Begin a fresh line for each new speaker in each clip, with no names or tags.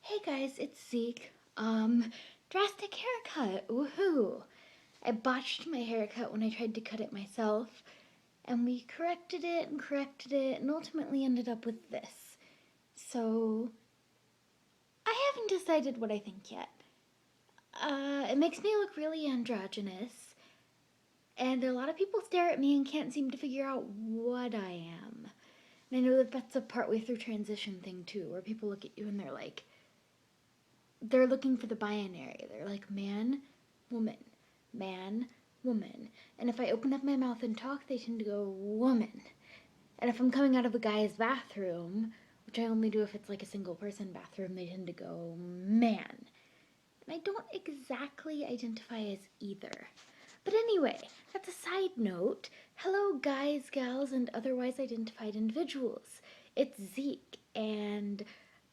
Hey guys, it's Zeke. Drastic haircut, woohoo! I botched my haircut when I tried to cut it myself, and we corrected it, and ultimately ended up with this. So, I haven't decided what I think yet. It makes me look really androgynous, and a lot of people stare at me and can't seem to figure out what I am. And I know that that's a partway through transition thing too, where people look at you and they're looking for the binary. They're like man, woman, man, woman. And if I open up my mouth and talk, they tend to go woman. And if I'm coming out of a guy's bathroom, which I only do if it's like a single person bathroom, they tend to go man. And I don't exactly identify as either. But anyway, that's a side note. Hello guys, gals, and otherwise identified individuals. It's Zeke, and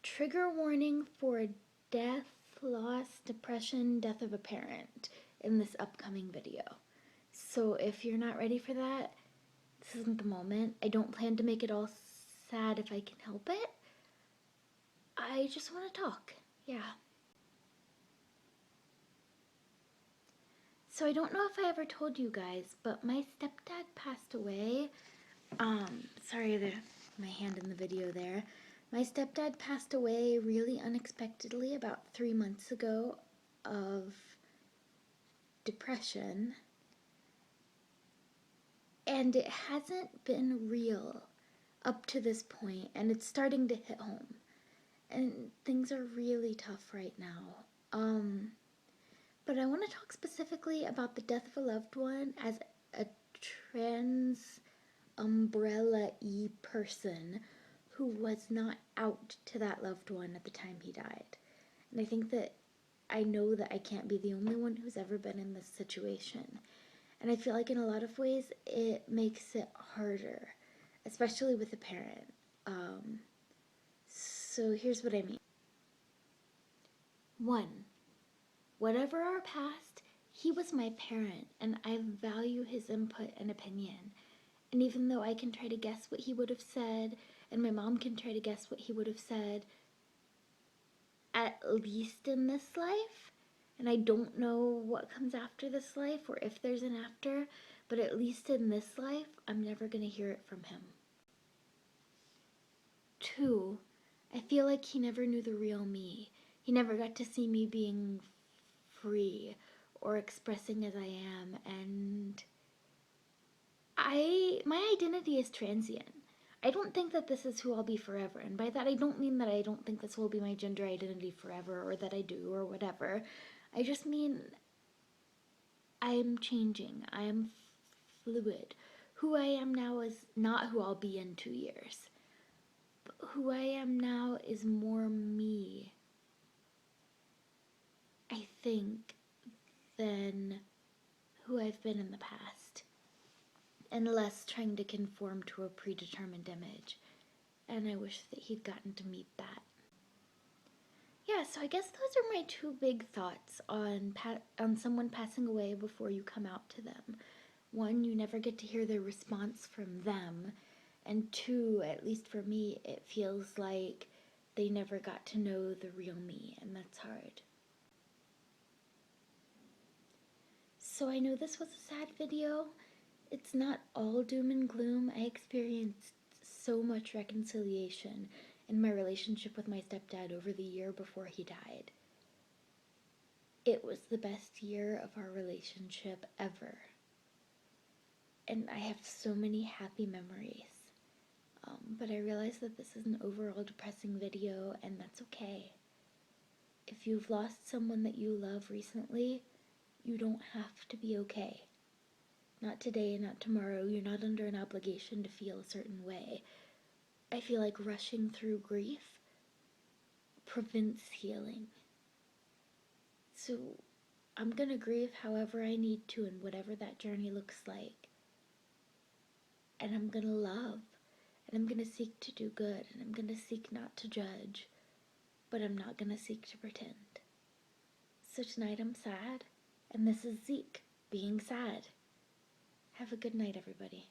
trigger warning for death, loss, depression, death of a parent in this upcoming video. So if you're not ready for that, this isn't the moment. I don't plan to make it all sad if I can help it. I just want to talk. Yeah. So I don't know if I ever told you guys, but my stepdad passed away. Sorry, my hand in the video there. My stepdad passed away really unexpectedly about 3 months ago of depression. And it hasn't been real up to this point, and it's starting to hit home. And things are really tough right now. But I want to talk specifically about the death of a loved one as a trans umbrella-y person who was not out to that loved one at the time he died. And I think that I know that I can't be the only one who's ever been in this situation. And I feel like in a lot of ways it makes it harder, especially with a parent. So here's what I mean. 1. Whatever our past, he was my parent, and I value his input and opinion. And even though I can try to guess what he would have said, and my mom can try to guess what he would have said, at least in this life, and I don't know what comes after this life or if there's an after, but at least in this life, I'm never going to hear it from him. 2, I feel like he never knew the real me. He never got to see me being free or expressing as I am, and my identity is transient. I don't think that this is who I'll be forever, and by that I don't mean that I don't think this will be my gender identity forever, or that I do, or whatever. I just mean I'm changing. I am fluid. Who I am now is not who I'll be in 2 years. But who I am now is more me, I think, than who I've been in the past. And less trying to conform to a predetermined image. And I wish that he'd gotten to meet that. Yeah, so I guess those are my 2 big thoughts on someone passing away before you come out to them. 1, you never get to hear their response from them. And 2, at least for me, it feels like they never got to know the real me, and that's hard. So I know this was a sad video. It's not all doom and gloom. I experienced so much reconciliation in my relationship with my stepdad over the year before he died. It was the best year of our relationship ever. And I have so many happy memories. But I realize that this is an overall depressing video, and that's okay. If you've lost someone that you love recently, you don't have to be okay. Not today, not tomorrow. You're not under an obligation to feel a certain way. I feel like rushing through grief prevents healing. So I'm gonna grieve however I need to and whatever that journey looks like. And I'm gonna love. And I'm gonna seek to do good. And I'm gonna seek not to judge. But I'm not gonna seek to pretend. So tonight I'm sad. And this is Zeke being sad. Have a good night, everybody.